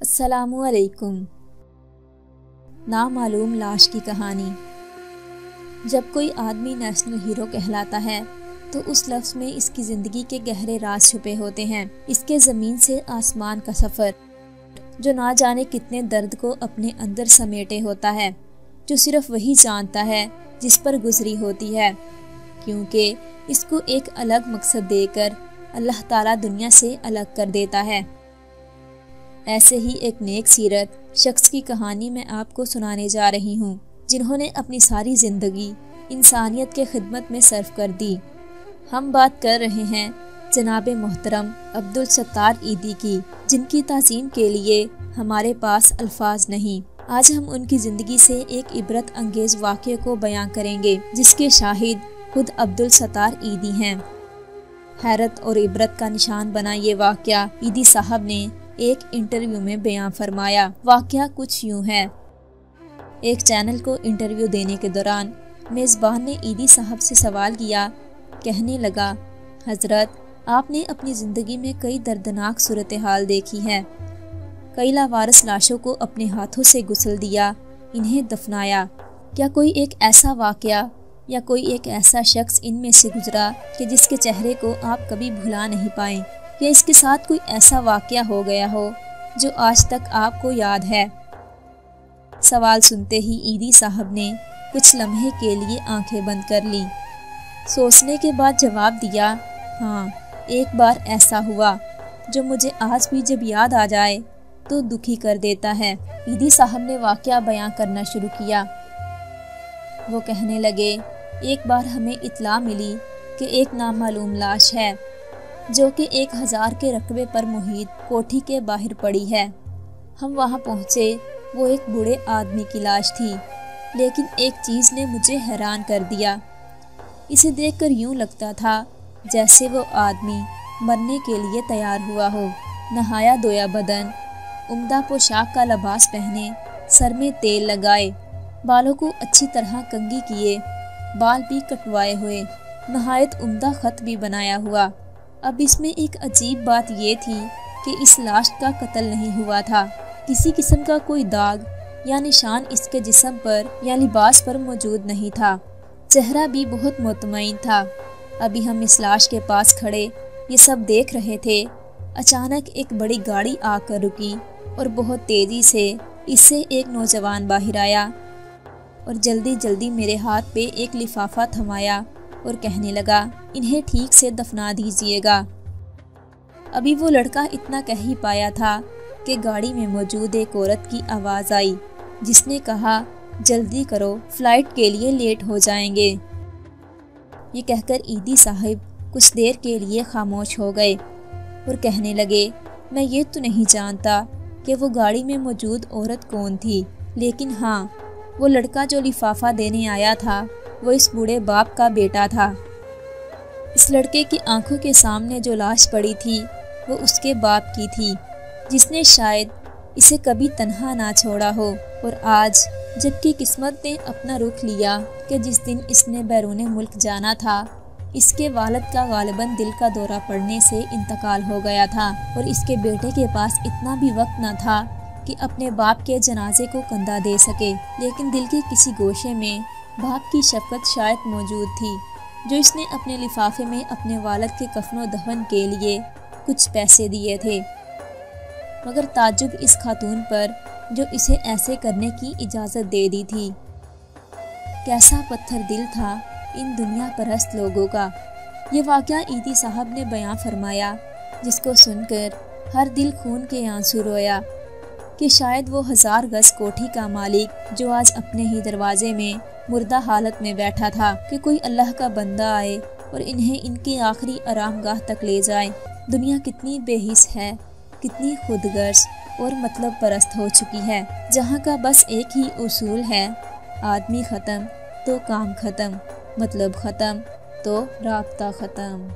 السلام علیکم۔ نامعلوم لاش کی کہانی۔ جب کوئی آدمی نیشنل ہیرو کہلاتا ہے تو اس لفظ میں اس کی زندگی کے گہرے راز چھپے ہوتے ہیں۔ اس کے زمین سے آسمان کا سفر جو نہ جانے کتنے درد کو اپنے اندر سمیٹے ہوتا ہے، جو صرف وہی جانتا ہے جس پر گزری ہوتی ہے، کیونکہ اس کو ایک الگ مقصد دے کر اللہ تعالیٰ دنیا سے الگ کر دیتا ہے۔ ایسے ہی ایک نیک سیرت شخص کی کہانی میں آپ کو سنانے جا رہی ہوں، جنہوں نے اپنی ساری زندگی انسانیت کے خدمت میں صرف کر دی۔ ہم بات کر رہے ہیں جناب محترم عبدالستار عیدی کی، جن کی تعظیم کے لیے ہمارے پاس الفاظ نہیں۔ آج ہم ان کی زندگی سے ایک عبرت انگیز واقعے کو بیان کریں گے، جس کے شاہد خود عبدالستار عیدی ہیں۔ حیرت اور عبرت کا نشان بنا یہ واقعہ عیدی صاحب نے ایک انٹرویو میں بیان فرمایا۔ واقعہ کچھ یوں ہے۔ ایک چینل کو انٹرویو دینے کے دوران میزبان نے عیدی صاحب سے سوال کیا، کہنے لگا، حضرت آپ نے اپنی زندگی میں کئی دردناک صورتحال دیکھی ہے، کئی لاوارث لاشوں کو اپنے ہاتھوں سے غسل دیا، انہیں دفنایا، کیا کوئی ایک ایسا واقعہ یا کوئی ایک ایسا شخص ان میں سے گزرا کہ جس کے چہرے کو آپ کبھی بھلا نہیں پائیں، یا اس کے ساتھ کوئی ایسا واقعہ ہو گیا ہو جو آج تک آپ کو یاد ہے؟ سوال سنتے ہی عیدی صاحب نے کچھ لمحے کے لیے آنکھیں بند کر لیں، سوچنے کے بعد جواب دیا، ہاں ایک بار ایسا ہوا جو مجھے آج بھی جب یاد آ جائے تو دکھی کر دیتا ہے۔ عیدی صاحب نے واقعہ بیان کرنا شروع کیا۔ وہ کہنے لگے، ایک بار ہمیں اطلاع ملی کہ ایک نامعلوم لاش ہے جو کہ 1000 کے رقبے پر محیط کوٹھی کے باہر پڑی ہے۔ ہم وہاں پہنچے، وہ ایک بوڑھے آدمی کی لاش تھی، لیکن ایک چیز نے مجھے حیران کر دیا۔ اسے دیکھ کر یوں لگتا تھا جیسے وہ آدمی مرنے کے لیے تیار ہوا ہو، نہایا دھویا بدن، عمدہ پوشاک کا لباس پہنے، سر میں تیل لگائے، بالوں کو اچھی طرح کنگھی کیے، بال بھی کٹوائے ہوئے، نہایت عمدہ خط بھی بنایا ہوا۔ اب اس میں ایک عجیب بات یہ تھی کہ اس لاش کا قتل نہیں ہوا تھا، کسی قسم کا کوئی داغ یا نشان اس کے جسم پر یا لباس پر موجود نہیں تھا، چہرہ بھی بہت مطمئن تھا۔ ابھی ہم اس لاش کے پاس کھڑے یہ سب دیکھ رہے تھے، اچانک ایک بڑی گاڑی آ کر رکی اور بہت تیزی سے اس سے ایک نوجوان باہر آیا اور جلدی جلدی میرے ہاتھ پہ ایک لفافہ تھمایا اور کہنے لگا، انہیں ٹھیک سے دفنا دیجیے گا۔ ابھی وہ لڑکا اتنا کہہ ہی پایا تھا کہ گاڑی میں موجود ایک عورت کی آواز آئی، جس نے کہا، جلدی کرو فلائٹ کے لیے لیٹ ہو جائیں گے۔ یہ کہہ کر عیدی صاحب کچھ دیر کے لیے خاموش ہو گئے اور کہنے لگے، میں یہ تو نہیں جانتا کہ وہ گاڑی میں موجود عورت کون تھی، لیکن ہاں وہ لڑکا جو لفافہ دینے آیا تھا وہ اس بوڑھے باپ کا بیٹا تھا۔ اس لڑکے کی آنکھوں کے سامنے جو لاش پڑی تھی وہ اس کے باپ کی تھی، جس نے شاید اسے کبھی تنہا نہ چھوڑا ہو، اور آج جب کہ قسمت نے اپنا رخ لیا کہ جس دن اس نے بیرون ملک جانا تھا، اس کے والد کا غالباً دل کا دورہ پڑنے سے انتقال ہو گیا تھا، اور اس کے بیٹے کے پاس اتنا بھی وقت نہ تھا کہ اپنے باپ کے جنازے کو کندھا دے سکے، لیکن دل کے کسی گوشے میں باپ کی شفقت شاید موجود تھی، جو اس نے اپنے لفافے میں اپنے والد کے کفن و دفن کے لیے کچھ پیسے دیے تھے۔ مگر تعجب اس خاتون پر جو اسے ایسے کرنے کی اجازت دے دی تھی۔ کیسا پتھر دل تھا ان دنیا پرست لوگوں کا۔ یہ واقعہ عیدی صاحب نے بیان فرمایا، جس کو سن کر ہر دل خون کے آنسو رویا، کہ شاید وہ 1000 گز کوٹھی کا مالک جو آج اپنے ہی دروازے میں مردہ حالت میں بیٹھا تھا، کہ کوئی اللہ کا بندہ آئے اور انہیں ان کی آخری آرام گاہ تک لے جائے۔ دنیا کتنی بے حس ہے، کتنی خود غرض اور مطلب پرست ہو چکی ہے، جہاں کا بس ایک ہی اصول ہے، آدمی ختم تو کام ختم، مطلب ختم تو رابطہ ختم۔